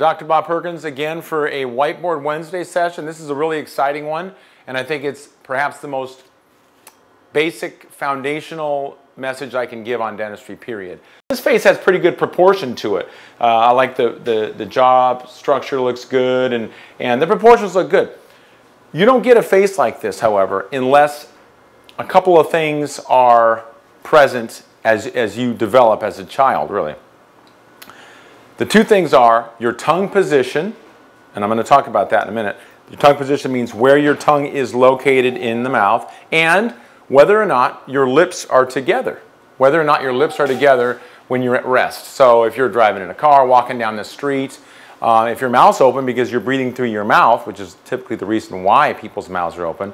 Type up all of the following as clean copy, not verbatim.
Dr. Bob Perkins again for a Whiteboard Wednesday session. This is a really exciting one, and I think it's perhaps the most basic foundational message I can give on dentistry, period. This face has pretty good proportion to it. I like the jaw structure looks good, and the proportions look good. You don't get a face like this, however, unless a couple of things are present as you develop as a child, really. The two things are your tongue position, and I'm going to talk about that in a minute. Your tongue position means where your tongue is located in the mouth, and whether or not your lips are together. Whether or not your lips are together when you're at rest. So if you're driving in a car, walking down the street, if your mouth's open because you're breathing through your mouth, which is typically the reason why people's mouths are open,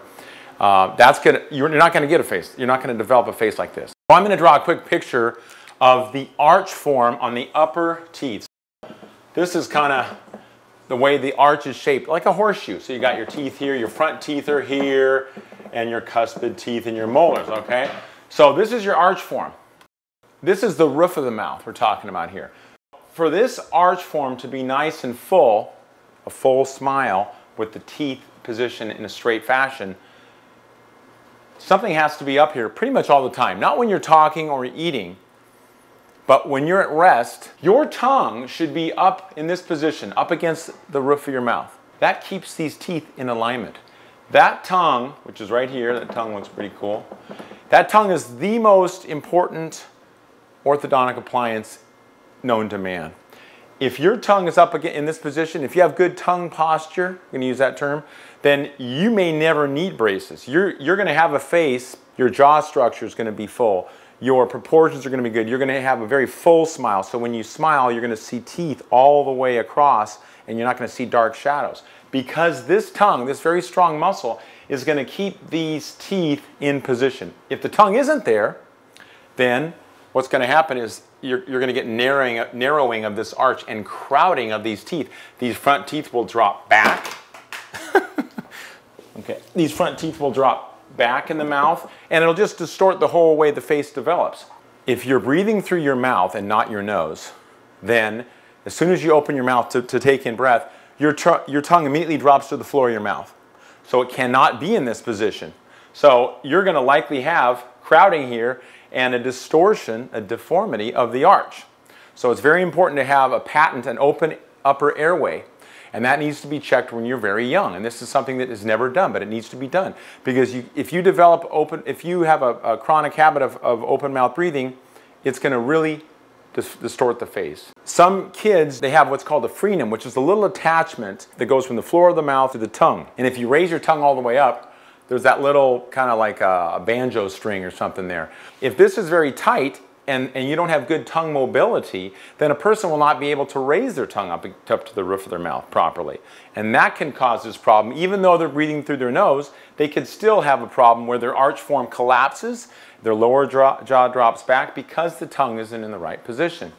you're not going to get a face. You're not going to develop a face like this. So I'm going to draw a quick picture of the arch form on the upper teeth. This is kind of the way the arch is shaped, like a horseshoe. So you got your teeth here, your front teeth are here, and your cuspid teeth and your molars, okay? So this is your arch form. This is the roof of the mouth we're talking about here. For this arch form to be nice and full, a full smile with the teeth positioned in a straight fashion, something has to be up here pretty much all the time. Not when you're talking or eating, but when you're at rest, your tongue should be up in this position, up against the roof of your mouth. That keeps these teeth in alignment. That tongue, which is right here, that tongue looks pretty cool. That tongue is the most important orthodontic appliance known to man. If your tongue is up in this position, if you have good tongue posture, I'm going to use that term, then you may never need braces. You're going to have a face, your jaw structure is going to be full. Your proportions are going to be good. You're going to have a very full smile. So when you smile, you're going to see teeth all the way across, and you're not going to see dark shadows. Because this tongue, this very strong muscle, is going to keep these teeth in position. If the tongue isn't there, then what's going to happen is you're going to get narrowing of this arch and crowding of these teeth. These front teeth will drop back. Okay. These front teeth will drop back in the mouth, and it'll just distort the whole way the face develops. If you're breathing through your mouth and not your nose, then as soon as you open your mouth to take in breath, your tongue immediately drops to the floor of your mouth. So it cannot be in this position. So you're going to likely have crowding here and a distortion, a deformity of the arch. So it's very important to have a patent, an open upper airway. And that needs to be checked when you're very young. And this is something that is never done, but it needs to be done. Because if you have a chronic habit of open mouth breathing, it's going to really distort the face. Some kids, they have what's called a frenum, which is a little attachment that goes from the floor of the mouth to the tongue. And if you raise your tongue all the way up, there's that little kind of like a banjo string or something there. If this is very tight and you don't have good tongue mobility, then a person will not be able to raise their tongue up to the roof of their mouth properly. And that can cause this problem. Even though they're breathing through their nose, they could still have a problem where their arch form collapses, their lower jaw drops back because the tongue isn't in the right position.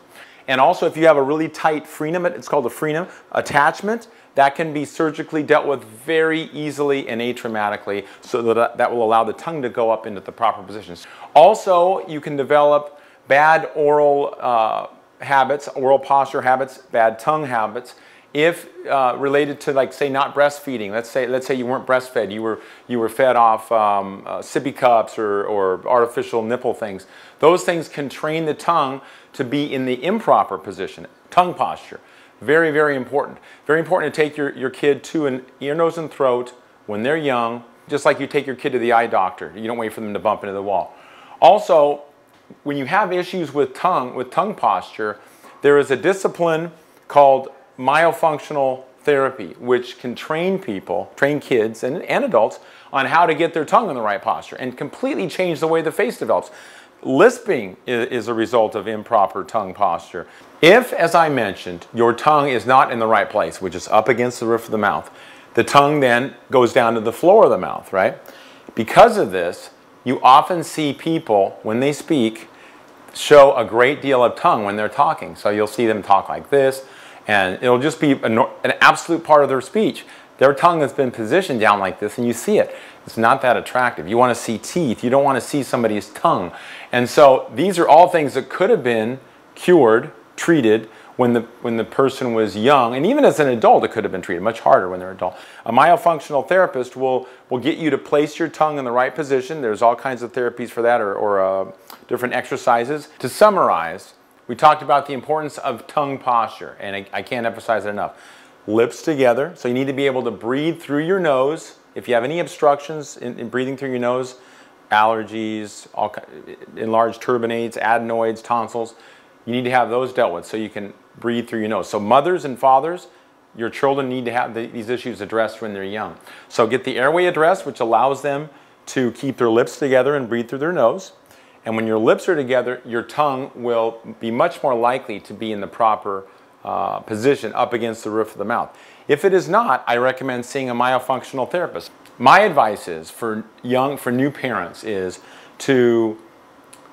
And also if you have a really tight frenum, it's called a frenum attachment, that can be surgically dealt with very easily and atraumatically, so that will allow the tongue to go up into the proper positions. Also, you can develop bad oral habits, oral posture habits, bad tongue habits, if related to, like, say, not breastfeeding. Let's say you weren't breastfed, you were fed off sippy cups or artificial nipple things. Those things can train the tongue to be in the improper position. Tongue posture, very, very important. Very important to take your kid to an ear, nose, and throat when they're young, just like you take your kid to the eye doctor. You don't wait for them to bump into the wall. Also, when you have issues with tongue posture, there is a discipline called myofunctional therapy, which can train kids and adults on how to get their tongue in the right posture and completely change the way the face develops. Lisping is a result of improper tongue posture. If, as I mentioned, your tongue is not in the right place, which is up against the roof of the mouth, the tongue then goes down to the floor of the mouth, right? Because of this, you often see people, when they speak, show a great deal of tongue when they're talking. So you'll see them talk like this, and it'll just be an absolute part of their speech. Their tongue has been positioned down like this, and you see it. It's not that attractive. You want to see teeth. You don't want to see somebody's tongue. And so these are all things that could have been cured, treated when the person was young, and even as an adult it could have been treated much harder when they're adult. A myofunctional therapist will get you to place your tongue in the right position. There's all kinds of therapies for that, or different exercises. To summarize, we talked about the importance of tongue posture, and I can't emphasize it enough. Lips together, so you need to be able to breathe through your nose. If you have any obstructions in breathing through your nose, allergies, enlarged turbinates, adenoids, tonsils, you need to have those dealt with so you can breathe through your nose. So mothers and fathers, your children need to have these issues addressed when they're young. So get the airway addressed, which allows them to keep their lips together and breathe through their nose. And when your lips are together, your tongue will be much more likely to be in the proper position up against the roof of the mouth. If it is not, I recommend seeing a myofunctional therapist. My advice is for new parents is to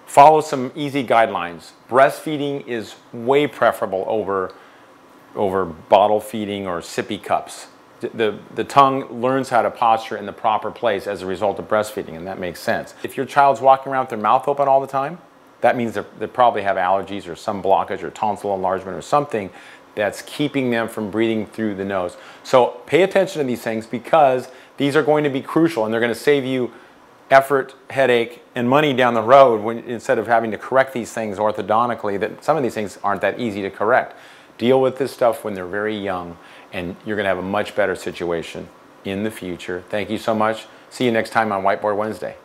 follow some easy guidelines. Breastfeeding is way preferable over bottle feeding or sippy cups. The tongue learns how to posture in the proper place as a result of breastfeeding, and that makes sense. If your child's walking around with their mouth open all the time, that means they probably have allergies or some blockage or tonsil enlargement or something that's keeping them from breathing through the nose. So pay attention to these things, because these are going to be crucial and they're going to save you effort, headache, and money down the road instead of having to correct these things orthodontically. That some of these things aren't that easy to correct. Deal with this stuff when they're very young, and you're going to have a much better situation in the future. Thank you so much. See you next time on Whiteboard Wednesday.